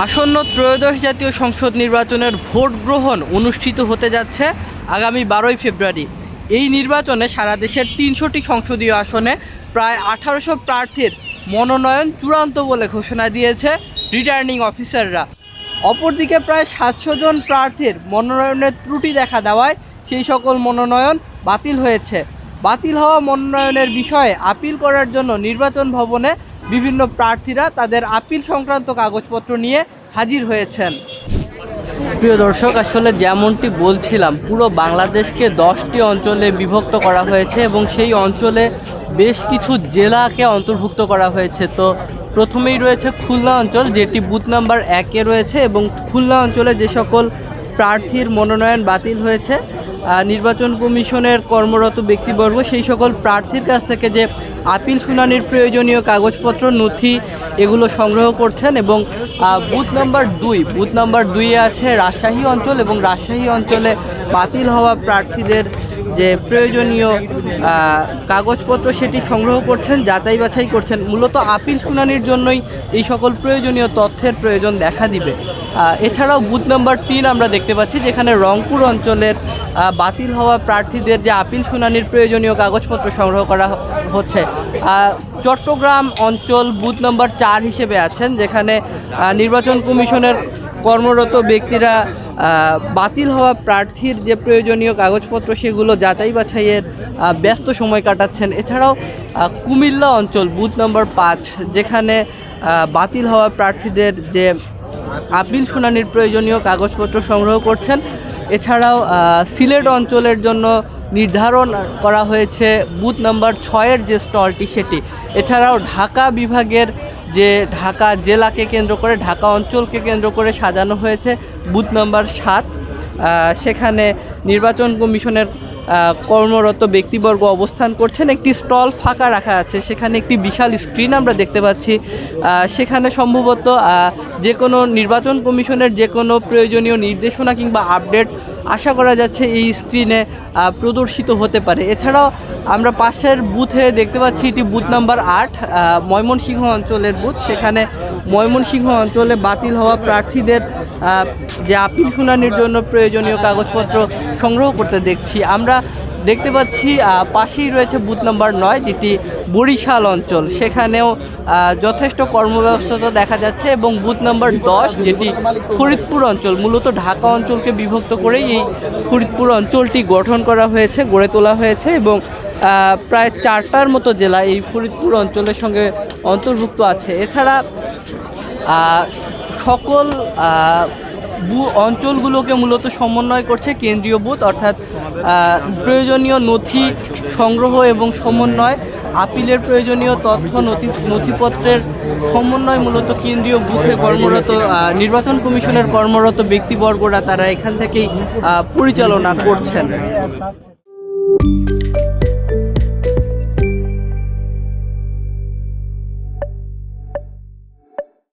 আসন্ন ত্রয়োদশ জাতীয় সংসদ নির্বাচনের ভোট গ্রহণ অনুষ্ঠিত হতে যাচ্ছে আগামী 12ই ফেব্রুয়ারি। এই নির্বাচনে সারা দেশের 300টি সংসদীয় আসনে প্রায় 1800 প্রার্থীর মনোনয়ন চূড়ান্ত বলে ঘোষণা দিয়েছে রিটার্নিং অফিসাররা। অপরদিকে প্রায় 700 জন প্রার্থীর মনোনয়নের ত্রুটি দেখা দেওয়ায় সেই সকল মনোনয়ন বাতিল হয়েছে। বাতিল হওয়া মনোনয়নের বিষয়ে আপিল করার জন্য নির্বাচন ভবনে বিভিন্ন প্রার্থীরা তাদের আপিল সংক্রান্ত কাগজপত্র নিয়ে হাজির হয়েছেন। প্রিয় দর্শক, আসলে যেমনটি বলছিলাম, পুরো বাংলাদেশকে 10টি অঞ্চলে বিভক্ত করা হয়েছে এবং সেই অঞ্চলে বেশ কিছু জেলাকে অন্তর্ভুক্ত করা হয়েছে। তো প্রথমেই রয়েছে খুলনা অঞ্চল, যেটি বুথ নাম্বার 1-এ রয়েছে, এবং খুলনা অঞ্চলে যে সকল প্রার্থীর মনোনয়ন বাতিল হয়েছে, নির্বাচন কমিশনের কর্মরত ব্যক্তিবর্গ সেই সকল প্রার্থীর কাছ থেকে যে আপিল শুনানির প্রয়োজনীয় কাগজপত্র, নথি, এগুলো সংগ্রহ করছেন। এবং বুথ নাম্বার 2-এ আছে রাজশাহী অঞ্চল, এবং রাজশাহী অঞ্চলে বাতিল হওয়া প্রার্থীদের যে প্রয়োজনীয় কাগজপত্র সেটি সংগ্রহ করছেন, যাচাই বাছাই করছেন। মূলত আপিল শুনানির জন্যই এই সকল প্রয়োজনীয় তথ্যের প্রয়োজন দেখা দিবে। এছাড়াও বুথ নাম্বার 3 আমরা দেখতে পাচ্ছি, যেখানে রংপুর অঞ্চলের বাতিল হওয়া প্রার্থীদের যে আপিল শুনানির প্রয়োজনীয় কাগজপত্র সংগ্রহ করা হচ্ছে। চট্টগ্রাম অঞ্চল বুথ নাম্বার 4 হিসেবে আছেন, যেখানে নির্বাচন কমিশনের কর্মরত ব্যক্তিরা বাতিল হওয়া প্রার্থীর যে প্রয়োজনীয় কাগজপত্র সেগুলো যাচাই বাছাইয়ের ব্যস্ত সময় কাটাচ্ছেন। এছাড়াও কুমিল্লা অঞ্চল বুথ নাম্বার 5, যেখানে বাতিল হওয়া প্রার্থীদের যে আপিল শুনানির প্রয়োজনীয় কাগজপত্র সংগ্রহ করছেন। এছাড়াও সিলেট অঞ্চলের জন্য নির্ধারণ করা হয়েছে বুথ নাম্বার 6-এর যে স্টলটি সেটি। এছাড়াও ঢাকা বিভাগের যে ঢাকা জেলাকে কেন্দ্র করে, ঢাকা অঞ্চলকে কেন্দ্র করে সাজানো হয়েছে বুথ নাম্বার 7। সেখানে নির্বাচন কমিশনের কর্মরত ব্যক্তিবর্গ অবস্থান করছেন। একটি স্টল ফাঁকা রাখা আছে, সেখানে একটি বিশাল স্ক্রিন আমরা দেখতে পাচ্ছি। সেখানে সম্ভবত যে কোনো নির্বাচন কমিশনের যে কোনো প্রয়োজনীয় নির্দেশনা কিংবা আপডেট আশা করা যাচ্ছে এই স্ক্রিনে প্রদর্শিত হতে পারে। এছাড়াও আমরা পাশের বুথে দেখতে পাচ্ছি এটি বুথ নাম্বার 8, ময়মনসিংহ অঞ্চলের বুথ। সেখানে ময়মনসিংহ অঞ্চলে বাতিল হওয়া প্রার্থীদের যে আপিল শুনানির জন্য প্রয়োজনীয় কাগজপত্র সংগ্রহ করতে দেখছি। আমরা দেখতে পাচ্ছি পাশেই রয়েছে বুথ নাম্বার 9, যেটি বরিশাল অঞ্চল। সেখানেও যথেষ্ট কর্মব্যস্ততা দেখা যাচ্ছে। এবং বুথ নাম্বার 10, যেটি ফরিদপুর অঞ্চল, মূলত ঢাকা অঞ্চলকে বিভক্ত করেই এই ফরিদপুর অঞ্চলটি গড়ে তোলা হয়েছে। এবং প্রায় 4টার মতো জেলা এই ফরিদপুর অঞ্চলের সঙ্গে অন্তর্ভুক্ত আছে। এছাড়া সকল অঞ্চলগুলোকে মূলত সমন্বয় করছে কেন্দ্রীয় বুথ, অর্থাৎ প্রয়োজনীয় নথি সংগ্রহ এবং সমন্বয়, আপিলের প্রয়োজনীয় তথ্য নথিপত্রের সমন্বয় মূলত কেন্দ্রীয় বুথে কর্মরত নির্বাচন কমিশনের কর্মরত ব্যক্তিবর্গরা তারা এখান থেকেই পরিচালনা করছেন।